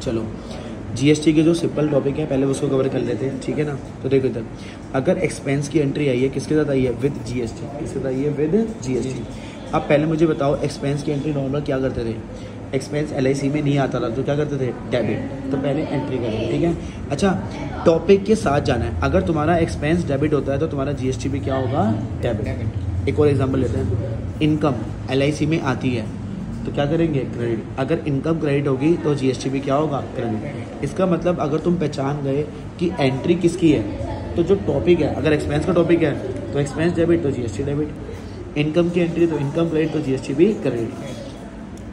चलो जीएसटी के जो सिंपल टॉपिक है पहले उसको कवर कर लेते हैं, ठीक है ना। तो देखो इधर अगर एक्सपेंस की एंट्री आई है किसके साथ आई है, विद जीएसटी, किसके साथ आई है, विद जीएसटी। अब पहले मुझे बताओ एक्सपेंस की एंट्री नॉर्मल क्या करते थे, एक्सपेंस एलआईसी में नहीं आता था तो क्या करते थे, डेबिट। तो पहले एंट्री करेंगे, ठीक है। अच्छा टॉपिक के साथ जाना है, अगर तुम्हारा एक्सपेंस डेबिट होता है तो तुम्हारा जीएसटी भी क्या होगा, डेबिट। एक और एग्जांपल लेते हैं, इनकम एलआईसी में आती है तो क्या करेंगे, क्रेडिट। अगर इनकम क्रेडिट होगी तो जीएसटी भी क्या होगा, क्रेडिट। इसका मतलब अगर तुम पहचान गए कि एंट्री किसकी है, तो जो टॉपिक है अगर एक्सपेंस का टॉपिक है तो एक्सपेंस डेबिट तो जीएसटी डेबिट, इनकम की एंट्री तो इनकम क्रेडिट तो जीएसटी भी क्रेडिट।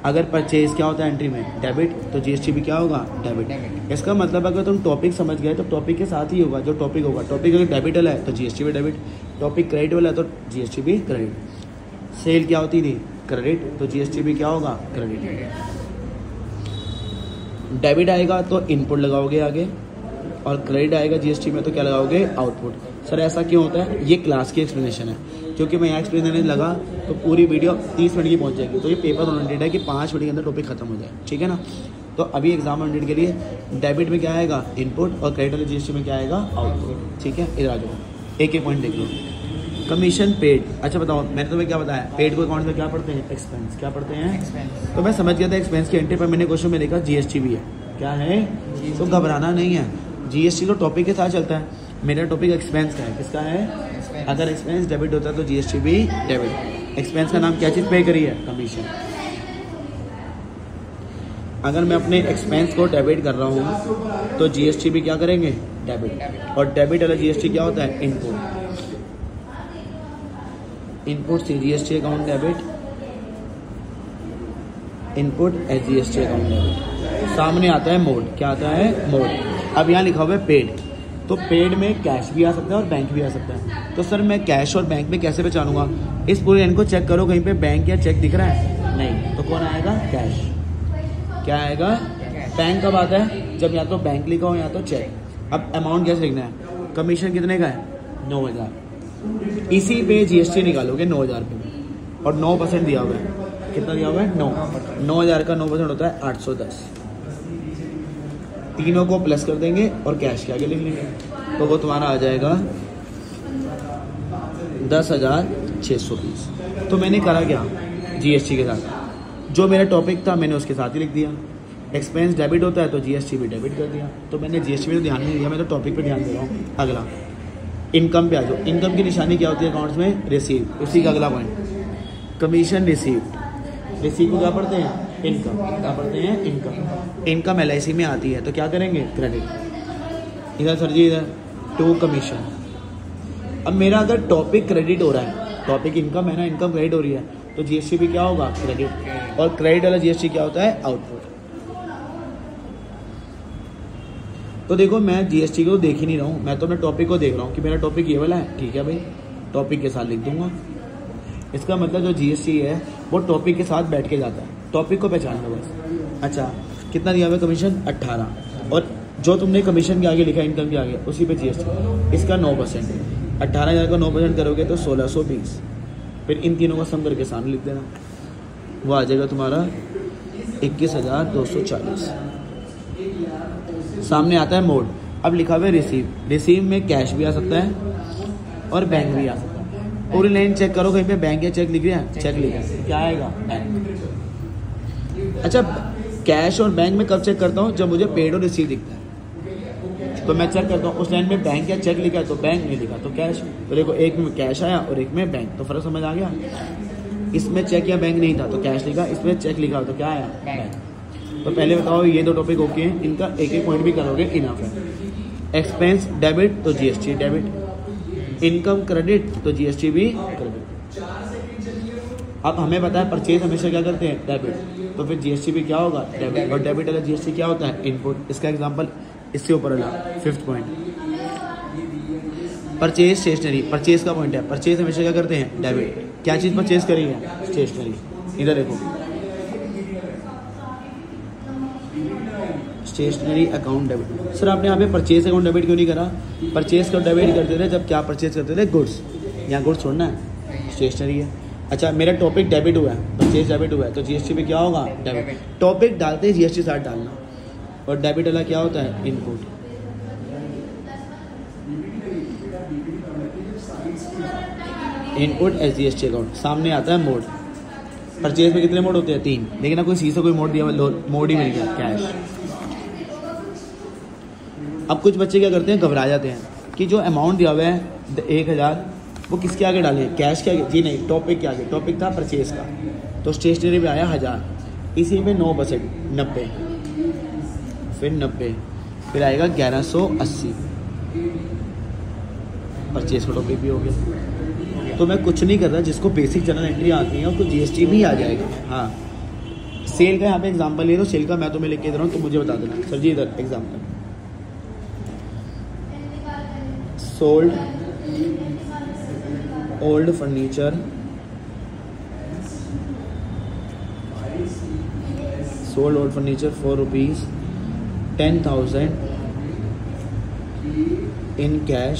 अगर परचेज क्या होता है एंट्री में, डेबिट, तो जीएसटी भी क्या होगा, डेबिट। इसका मतलब अगर तुम टॉपिक समझ गए तो टॉपिक के साथ ही होगा जो टॉपिक होगा। टॉपिक अगर डेबिट वाला है तो जीएसटी भी डेबिट, टॉपिक क्रेडिट वाला है तो जीएसटी भी क्रेडिट। सेल क्या होती थी, क्रेडिट, तो जीएसटी भी क्या होगा, क्रेडिट। डेबिट आएगा तो इनपुट लगाओगे आगे, और क्रेडिट आएगा जीएसटी में तो क्या लगाओगे, आउटपुट। सर ऐसा क्यों होता है, ये क्लास की एक्सप्लेनेशन है, क्योंकि मैं यहाँ एक्सप्लेन करने लगा तो पूरी वीडियो 30 मिनट की पहुँच जाएगी। तो ये पेपर ओरिएंटेड है कि 5 मिनट के अंदर टॉपिक खत्म हो जाए, ठीक है ना। तो अभी एग्जाम ओरिएंटेड के लिए डेबिट में क्या आएगा, इनपुट, और क्रेडिट वाले जीएसटी में क्या आएगा, आउटपुट, ठीक है। इधर आ जाओ, एक एक पॉइंट देख लो। कमीशन पेड, अच्छा बताओ मैंने तुम्हें क्या बताया, पेड को अकाउंट में क्या पढ़ते हैं, एक्सपेंस। क्या पढ़ते हैं, एक्सपेंस। तो मैं समझ गया था एक्सपेंस की एंट्री पर मैंने क्वेश्चन में लिखा जीएसटी भी है, क्या है, तो घबराना नहीं है, जीएसटी तो टॉपिक के साथ चलता है। मेरा टॉपिक एक्सपेंस का है, किसका है, अगर एक्सपेंस डेबिट होता है तो जीएसटी भी डेबिट। एक्सपेंस का नाम क्या चीज़ पे करी है, कमीशन। अगर मैं अपने एक्सपेंस को डेबिट कर रहा हूँ तो जीएसटी भी क्या करेंगे, डेबिट। और डेबिट वाला जीएसटी क्या होता है, इनपुट। इनपुट से GST account debit, input as GST account debit. सामने आता है मोड, क्या आता है, मोड। अब यहाँ लिखा हुआ है पेड, तो पेड में कैश भी आ सकता है और बैंक भी आ सकता है। तो सर मैं कैश और बैंक में कैसे पहचानूंगा, इस पूरे लाइन को चेक करो, कहीं पे बैंक या चेक दिख रहा है, नहीं, तो कौन आएगा, कैश। क्या आएगा, बैंक कब आता है, जब या तो बैंक लिखा हो या तो चेक। अब अमाउंट कैसे लिखना है, कमीशन कितने का है, 9,000, इसी पे जीएसटी निकालोगे 9,000 पे, और 9% दिया हुआ है, कितना दिया हुआ है, 9,000 का 9% होता है 810। तीनों को प्लस कर देंगे और कैश के आगे लिख लेंगे, तो वो तुम्हारा आ जाएगा 10,620। तो मैंने करा क्या, जीएसटी के साथ जो मेरा टॉपिक था मैंने उसके साथ ही लिख दिया। एक्सपेंस डेबिट होता है तो जीएसटी भी डेबिट कर दिया, तो मैंने जीएसटी पे ध्यान नहीं दिया, मैं तो टॉपिक पे ध्यान दे रहा हूँ। अगला इनकम पे आ जाओ। इनकम की निशानी क्या होती है अकाउंट्स में, रिसीव। उसी का अगला पॉइंट, कमीशन रिसीव्ड। रिसीव को क्या पढ़ते हैं, इनकम। क्या पढ़ते हैं, इनकम। इनकम एलआईसी में आती है तो क्या करेंगे, क्रेडिट। इधर सर जी इधर टू कमीशन। अब मेरा अगर टॉपिक क्रेडिट हो रहा है, टॉपिक इनकम है ना, इनकम क्रेडिट हो रही है, तो जीएसटी भी क्या होगा, क्रेडिट। और क्रेडिट वाला जीएसटी क्या होता है, आउटपुट। तो देखो मैं जीएसटी को देख ही नहीं रहा हूँ, मैं तो अपने टॉपिक को देख रहा हूँ कि मेरा टॉपिक ये वाला है, ठीक है भाई, टॉपिक के साथ लिख दूंगा। इसका मतलब जो जीएसटी है वो टॉपिक के साथ बैठ के जाता है, टॉपिक को पहचान लो बस। अच्छा कितना दिया हुआ है कमीशन, 18, और जो तुमने कमीशन के आगे लिखा है इनकम के आगे उसी पे जीएसटी, इसका 9%। 18,000 का 9% करोगे तो 1620। फिर इन तीनों का सम करके सामने लिख देना, वो आ जाएगा तुम्हारा 21,240। सामने आता है मोड। अब लिखा हुआ है रिसीव। रिसीव में कैश भी आ सकता है और बैंक भी आ सकता है। पूरी लाइन चेक करो, कहीं पे बैंक या चेक लिख रहा है, चेक लिखा है, क्या आएगा, बैंक। अच्छा कैश और बैंक में कब चेक करता हूँ, जब मुझे पेड और रिसीव दिखता है तो मैं चेक करता हूँ उस लाइन में बैंक या चेक लिखा है तो बैंक नहीं लिखा तो कैश। तो देखो एक में कैश आया और एक में बैंक, तो फर्क समझ आ गया। इसमें चेक या बैंक नहीं था तो कैश लिखा, इसमें चेक लिखा तो क्या आया, बैंक। तो पहले बताओ ये दो टॉपिक ओके हैं, इनका एक एक पॉइंट भी करोगे इनफ है। एक्सपेंस डेबिट तो जीएसटी डेबिट, इनकम क्रेडिट तो जीएसटी भी क्रेडिट। अब हमें पता है परचेज हमेशा क्या करते हैं, डेबिट, तो फिर जीएसटी भी क्या होगा, डेबिट। और डेबिट वाला जीएसटी क्या होता है, इनपुट। इसका एग्जांपल इससे ऊपर वाला 5th point, purchase stationery. Purchase का पॉइंट है, परचेज हमेशा क्या करते हैं, डेबिट। क्या चीज़ परचेज करी है, स्टेशनरी। इधर देखो स्टेशनरी अकाउंट डेबिट। सर आपने यहाँ पे परचेज अकाउंट डेबिट क्यों नहीं करा, परचेज का डेबिट करते थे जब क्या परचेज करते थे, गुड्स। यहाँ गुड्स छोड़ना है, स्टेशनरी है। अच्छा मेरा टॉपिक डेबिट हुआ है, परचेज डेबिट हुआ है तो जीएसटी में क्या होगा, डेबिट। टॉपिक डालते ही जीएसटी साथ डालना। और डेबिट वाला क्या होता है, इनपुट। Input SGST account. सामने आता है मोड। परचेज में कितने मोड होते हैं, 3, लेकिन ना कोई सी से कोई मोड दिया, मोड ही मिल गया, कैश। अब कुछ बच्चे क्या करते हैं, घबरा जाते हैं कि जो अमाउंट दिया हुआ है 1000 वो किसके आगे डालें, कैश के आगे? जी नहीं, टॉपिक के आगे। टॉपिक था परचेज का, तो स्टेशनरी पे आया 1000, इसी में 9% 90, फिर 90, फिर आएगा 1180, परचेज का टॉपिक भी हो गया। तो मैं कुछ नहीं कर रहा, जिसको बेसिक जनरल एंट्री आती है उसको GST भी आ जाएगा। हाँ, सेल का यहाँ पे एग्जांपल ले लो, सेल का मैं तुम्हें लिख के दे रहा हूँ, तो मुझे बता देना सर जी इधर example. Sold old furniture, sold old furniture for rupees 10,000 in cash,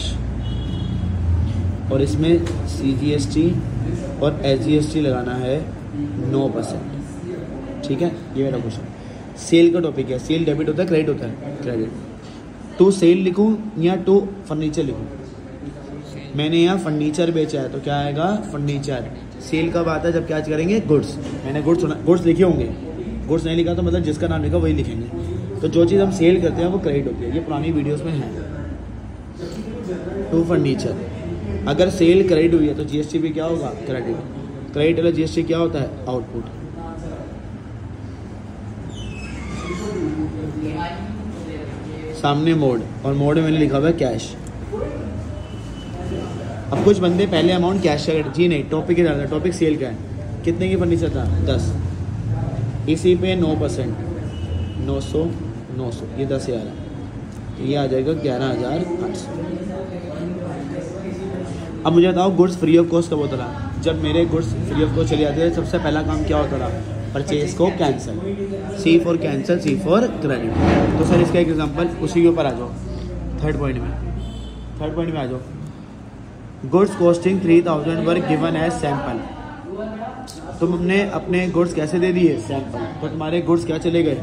और इसमें CGST और SGST लगाना है 9%। ठीक है, ये मेरा क्वेश्चन। सेल का टॉपिक है, सेल डेबिट होता है, क्रेडिट होता है, क्रेडिट। टू सेल लिखूं या टू फर्नीचर लिखूं? मैंने यहाँ फर्नीचर बेचा है, तो क्या आएगा, फर्नीचर। सेल कब आता है, जब क्या करेंगे, गुड्स। मैंने गुड्स सुना, गुड्स लिखे होंगे, गुड्स नहीं लिखा तो मतलब जिसका नाम लिखा वही लिखेंगे। तो जो चीज़ हम सेल करते हैं वो क्रेडिट होती है, ये पुरानी वीडियोस में है। टू फर्नीचर, अगर सेल क्रेडिट हुई है तो GST भी क्या होगा, क्रेडिट। क्रेडिट वाला GST क्या होता है, आउटपुट। सामने मोड, और मोड में मैंने लिखा हुआ है कैश। अब कुछ बंदे पहले अमाउंट कैश का, जी नहीं, टॉपिक ही डालता है। टॉपिक सेल का है, कितने की फर्नीचर था, 10, इसी पे 9%, 900, 900, ये 10,000 है, तो ये आ जाएगा 11,800। अब मुझे बताओ, गुड्स फ्री ऑफ कॉस्ट कब होता था? जब मेरे गुड्स फ्री ऑफ कॉस्ट चले जाते थे, सबसे पहला काम क्या होता था, परचेज को cancel. C for cancel, C for credit. तो सर इसका एक एग्जांपल, उसी के ऊपर आ जाओ, थर्ड पॉइंट में आ जाओ। Goods costing 3,000 were given as sample. तुमने अपने गुड्स कैसे दे दिए, सैंपल, तो तुम्हारे गुड्स क्या चले गए।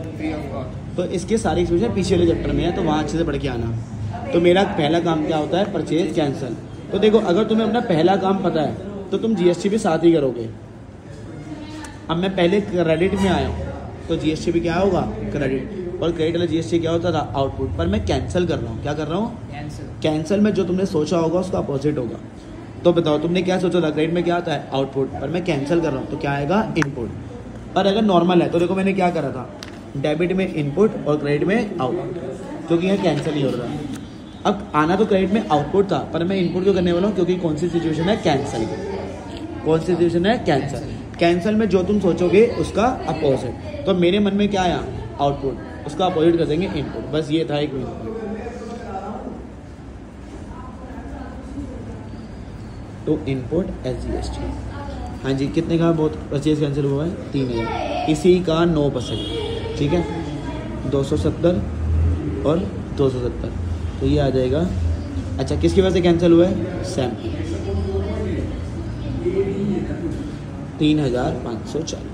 तो इसके सारे एक्सप्लेनेशन पीछे वाले चैप्टर में है, तो वहाँ अच्छे से पढ़ के आना। तो मेरा पहला काम क्या होता है, परचेज कैंसिल। तो देखो, अगर तुम्हें अपना पहला काम पता है तो तुम GST भी साथ ही करोगे। अब मैं पहले क्रेडिट में आया हूँ, तो GST भी क्या होगा, क्रेडिट। और क्रेडिट वाला GST क्या होता था, आउटपुट। पर मैं कैंसिल कर रहा हूँ, क्या कर रहा हूँ, कैंसिल में जो तुमने सोचा होगा उसका अपोजिट होगा। तो बताओ, तुमने क्या सोचा था, क्रेडिट में क्या आता है, आउटपुट, पर मैं कैंसिल कर रहा हूँ, तो क्या आएगा, इनपुट। पर अगर नॉर्मल है तो देखो मैंने क्या करा था, डेबिट में इनपुट और क्रेडिट में आउटपुट, क्योंकि यहाँ कैंसिल नहीं हो रहा। अब आना तो क्रेडिट में आउटपुट था, पर मैं इनपुट क्यों करने वाला हूँ, क्योंकि कौन सी सिचुएशन है, कैंसिल। कौन सी सिचुएशन है, कैंसिल। कैंसिल में जो तुम सोचोगे उसका अपोजिट। तो मेरे मन में क्या आया, आउटपुट, उसका अपोजिट कर देंगे इनपुट। बस ये था एक मिनट। तो इनपुट SGST, हाँ जी, कितने का बहुत परचेज कैंसिल हुआ है, 3,000, इसी का 9%। ठीक है, 270 और 270, तो ये आ जाएगा। अच्छा, किसकी वजह से कैंसिल हुआ है, सैंपल, 3,540।